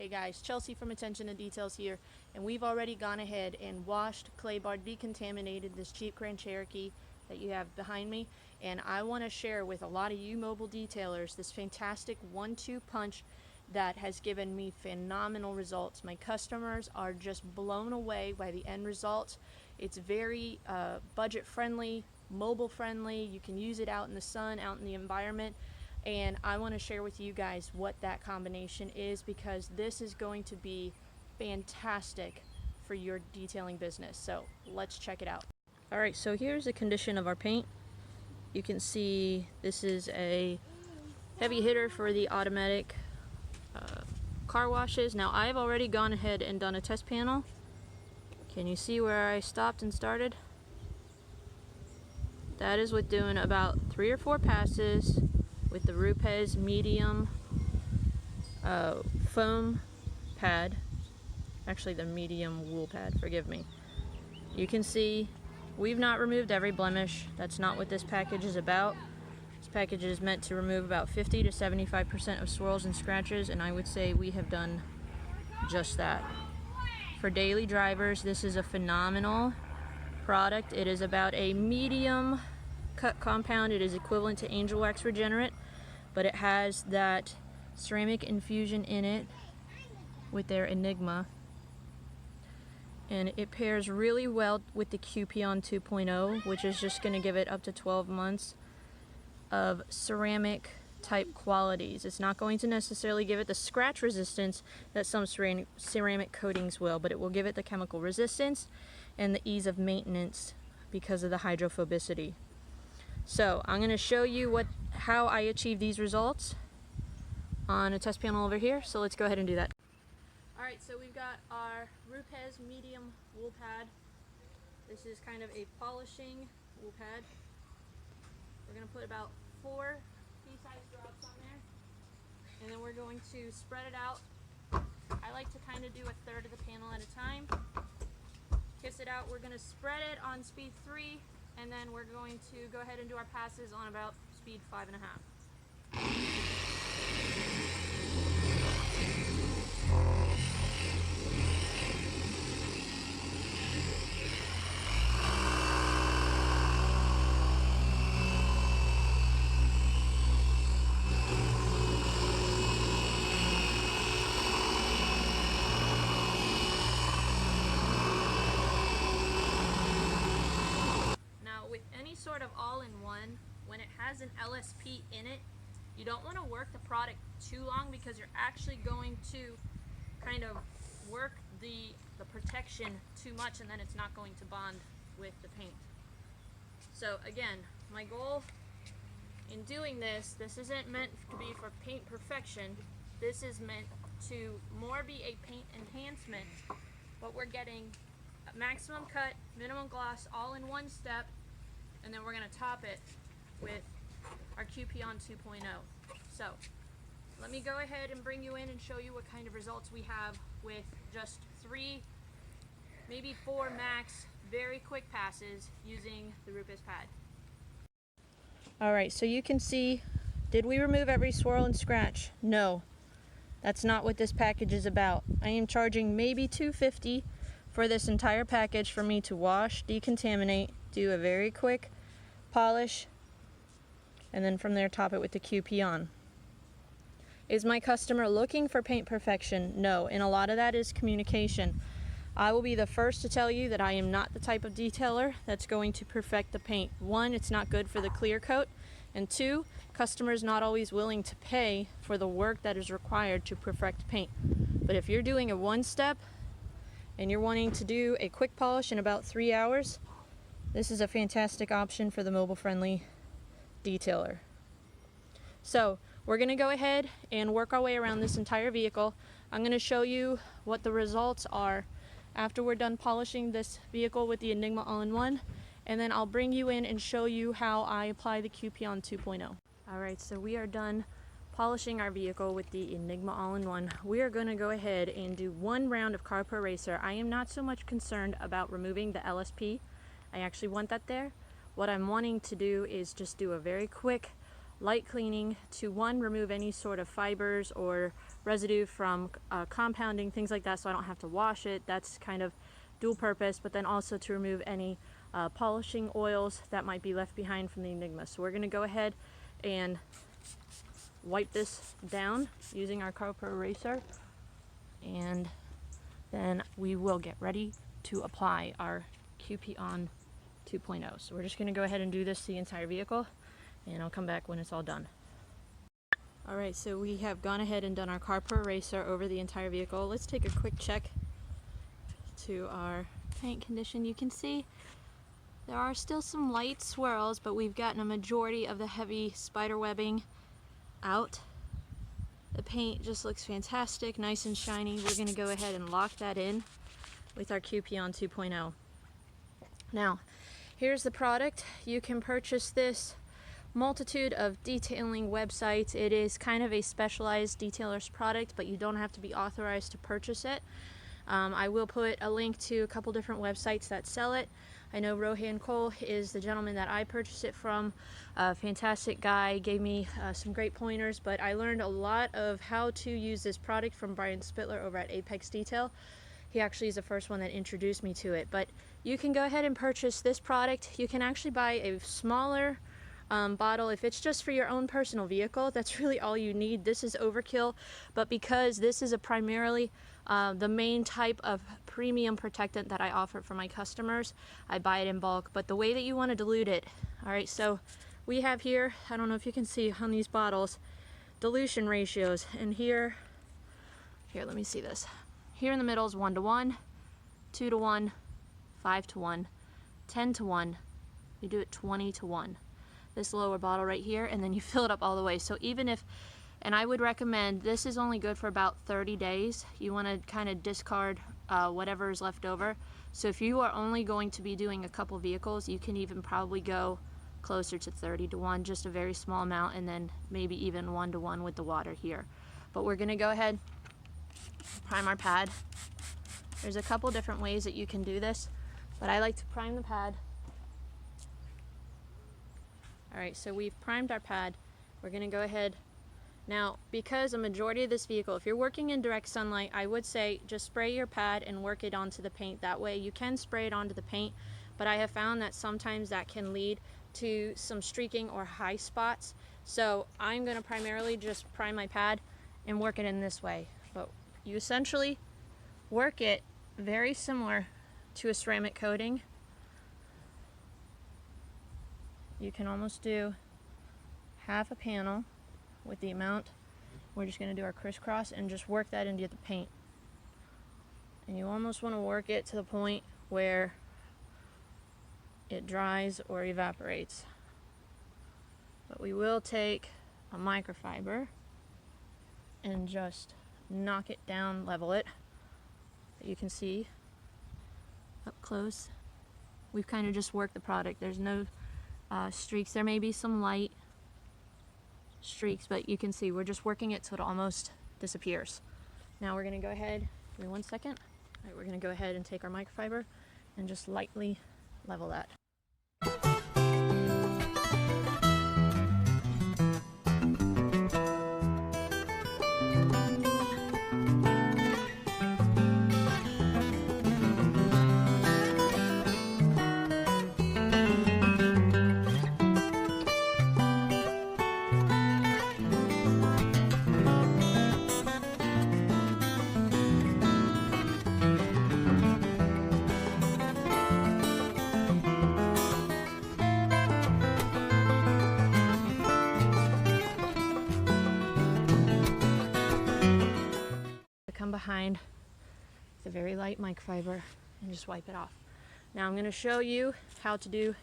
Hey guys, Chelsea from Attention to Details here, and we've already gone ahead and washed, clay barred, decontaminated this Jeep Grand Cherokee that you have behind me, and I want to share with a lot of you mobile detailers this fantastic 1-2 punch that has given me phenomenal results. My customers are just blown away by the end result. It's very budget friendly, mobile friendly. You can use it out in the sun, out in the environment. And I want to share with you guys what that combination is, because this is going to be fantastic for your detailing business. So let's check it out. Alright, so here's the condition of our paint. You can see this is a heavy hitter for the automatic car washes. Now I've already gone ahead and done a test panel. Can you see where I stopped and started? That is with doing about 3 or 4 passes with the Rupes medium foam pad, actually the medium wool pad, forgive me. You can see we've not removed every blemish. That's not what this package is about. This package is meant to remove about 50 to 75% of swirls and scratches, and I would say we have done just that. For daily drivers, this is a phenomenal product. It is about a medium cut compound. It is equivalent to Angelwax Regenerate, but it has that ceramic infusion in it with their Enigma, and it pairs really well with the QP-ON 2.0, which is just going to give it up to 12 months of ceramic type qualities. It's not going to necessarily give it the scratch resistance that some ceramic coatings will, but it will give it the chemical resistance and the ease of maintenance because of the hydrophobicity. So I'm going to show you how I achieve these results on a test panel over here. So let's go ahead and do that. Alright, so we've got our Rupes medium wool pad. This is kind of a polishing wool pad. We're going to put about 4 pea-sized drops on there, and then we're going to spread it out. I like to kind of do 1/3 of the panel at a time. Kiss it out. We're going to spread it on speed 3, and then we're going to go ahead and do our passes on about speed 5.5. Sort of all-in-one, when it has an LSP in it, you don't want to work the product too long, because you're actually going to kind of work the protection too much, and then it's not going to bond with the paint. So again, my goal in doing this isn't meant to be for paint perfection. This is meant to more be a paint enhancement, but we're getting a maximum cut, minimum gloss, all in one step. And then we're going to top it with our QP-ON 2.0. So let me go ahead and bring you in and show you what kind of results we have with just 3, maybe 4 max, very quick passes using the Rupes pad. Alright, so you can see, did we remove every swirl and scratch? No, that's not what this package is about. I am charging maybe $2.50 for this entire package for me to wash, decontaminate, do a very quick polish, and then from there top it with the QP-ON. Is my customer looking for paint perfection? No, and a lot of that is communication. I will be the first to tell you that I am not the type of detailer that's going to perfect the paint. 1, it's not good for the clear coat, and 2, customers not always willing to pay for the work that is required to perfect paint. But if you're doing a 1-step and you're wanting to do a quick polish in about 3 hours, this is a fantastic option for the mobile-friendly detailer. So we're going to go ahead and work our way around this entire vehicle. I'm going to show you what the results are after we're done polishing this vehicle with the Enigma All-in-One, and then I'll bring you in and show you how I apply the QP-ON 2.0. Alright, so we are done polishing our vehicle with the Enigma All-in-One. We are going to go ahead and do 1 round of Carpo Eraser. I am not so much concerned about removing the LSP. I actually want that there. What I'm wanting to do is just do a very quick light cleaning to, 1, remove any sort of fibers or residue from compounding, things like that, so I don't have to wash it. That's kind of dual purpose, but then also to remove any polishing oils that might be left behind from the Enigma. So we're going to go ahead and wipe this down using our copper eraser, and then we will get ready to apply our QP-ON 2.0. So we're just going to go ahead and do this to the entire vehicle, and I'll come back when it's all done. Alright, so we have gone ahead and done our copper eraser over the entire vehicle. Let's take a quick check to our paint condition. You can see there are still some light swirls, but we've gotten a majority of the heavy spider webbing out. The paint just looks fantastic, nice and shiny. We're going to go ahead and lock that in with our QP-ON 2.0. Now, here's the product. You can purchase this multitude of detailing websites. It is kind of a specialized detailer's product, but you don't have to be authorized to purchase it. I will put a link to a couple different websites that sell it. I know Rohan Cole is the gentleman that I purchased it from. A fantastic guy, gave me some great pointers, but I learned a lot of how to use this product from Brian Spittler over at Apex Detail. He actually is the first one that introduced me to it. But you can go ahead and purchase this product. You can actually buy a smaller bottle if it's just for your own personal vehicle. That's really all you need. This is overkill, but because this is a primarily the main type of premium protectant that I offer for my customers, I buy it in bulk. But the way that you want to dilute it, alright, so we have here, I don't know if you can see on these bottles, dilution ratios, and here let me see this. Here in the middle is 1:1, 2:1, 5:1, 10:1. You do it 20:1. This lower bottle right here, and then you fill it up all the way. So even if, and I would recommend, this is only good for about 30 days. You want to kind of discard whatever is left over. So if you are only going to be doing a couple vehicles, you can even probably go closer to 30:1, just a very small amount, and then maybe even 1:1 with the water here. But we're going to go ahead, prime our pad. There's a couple different ways that you can do this, but I like to prime the pad. Alright, so we've primed our pad. We're going to go ahead. Now, because a majority of this vehicle, if you're working in direct sunlight, I would say just spray your pad and work it onto the paint. That way you can spray it onto the paint, but I have found that sometimes that can lead to some streaking or high spots. So I'm going to primarily just prime my pad and work it in this way. But you essentially work it very similar to a ceramic coating. You can almost do half a panel with the amount. We're just going to do our crisscross and just work that into the paint. And you almost want to work it to the point where it dries or evaporates. But we will take a microfiber and just knock it down, level it. You can see up close, we've kind of just worked the product. There's no streaks. There may be some light streaks, but you can see we're just working it so it almost disappears. Now we're going to go ahead, give me 1 second. All right, we're going to go ahead and take our microfiber and just lightly level that. Come behind with a very light microfiber and just wipe it off. Now I'm going to show you how to do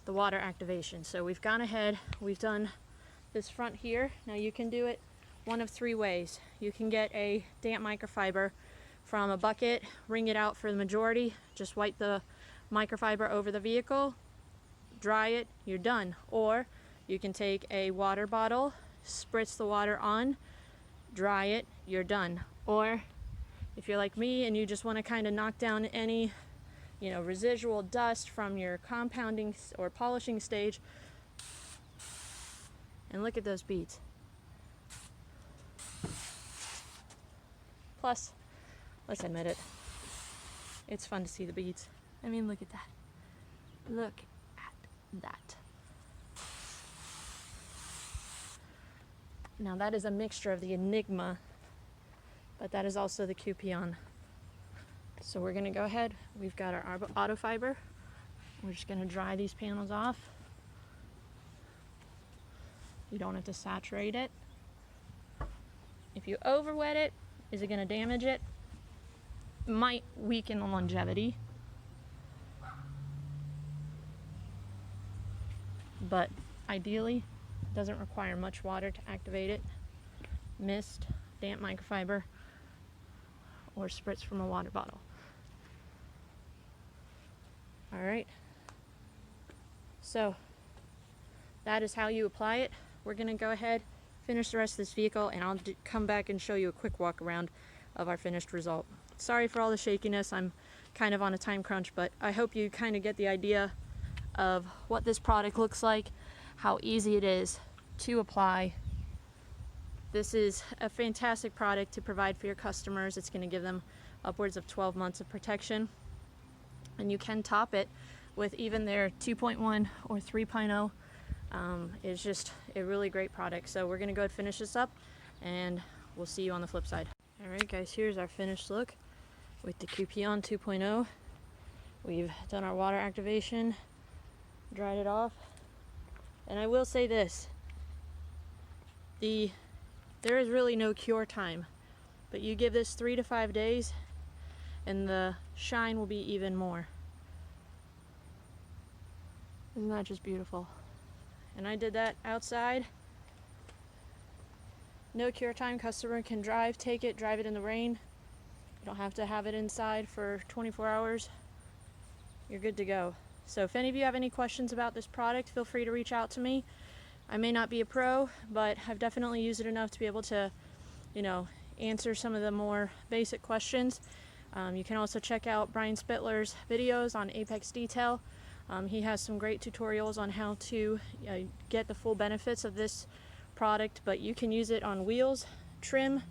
the water activation. So we've gone ahead, we've done this front here. Now you can do it one of 3 ways. You can get a damp microfiber from a bucket, wring it out for the majority, just wipe the microfiber over the vehicle, dry it, you're done. Or you can take a water bottle, spritz the water on, dry it, you're done. Or if you're like me and you just want to kind of knock down any, residual dust from your compounding or polishing stage, and look at those beads. Plus, let's admit it, it's fun to see the beads. I mean, look at that. Look at that. Now that is a mixture of the Enigma, but that is also the QP-ON. So we're gonna go ahead, we've got our auto fiber. We're just gonna dry these panels off. You don't have to saturate it. If you over wet it, is it gonna damage it? Might weaken the longevity. But ideally, it doesn't require much water to activate it. Mist, damp microfiber, or spritz from a water bottle. All right. So that is how you apply it. We're gonna go ahead, finish the rest of this vehicle, and I'll come back and show you a quick walk around of our finished result. Sorry for all the shakiness. I'm kind of on a time crunch, but I hope you kind of get the idea of what this product looks like, how easy it is to apply. This is a fantastic product to provide for your customers. It's going to give them upwards of 12 months of protection, and you can top it with even their 2.1 or 3.0. It's just a really great product. So we're going to go ahead and finish this up, and we'll see you on the flip side. Alright guys, here's our finished look with the QP-ON 2.0. We've done our water activation, dried it off, and I will say this, there is really no cure time, but you give this 3 to 5 days and the shine will be even more. Isn't that just beautiful? And I did that outside. No cure time, customer can take it, drive it in the rain. You don't have to have it inside for 24 hours. You're good to go. So if any of you have any questions about this product, feel free to reach out to me. I may not be a pro, but I've definitely used it enough to be able to, answer some of the more basic questions. You can also check out Brian Spittler's videos on Apex Detail. He has some great tutorials on how to get the full benefits of this product, but you can use it on wheels, trim,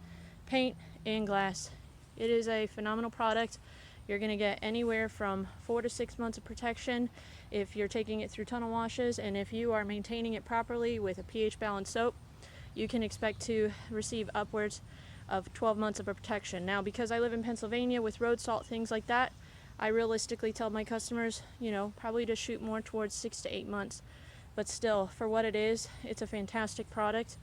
paint, and glass. It is a phenomenal product. You're going to get anywhere from 4 to 6 months of protection if you're taking it through tunnel washes, and if you are maintaining it properly with a pH balanced soap, you can expect to receive upwards of 12 months of protection. Now, because I live in Pennsylvania with road salt, things like that, I realistically tell my customers, probably to shoot more towards 6 to 8 months. But still, for what it is, it's a fantastic product.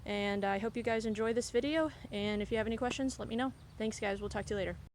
And I hope you guys enjoy this video. And if you have any questions, let me know. Thanks, guys. We'll talk to you later.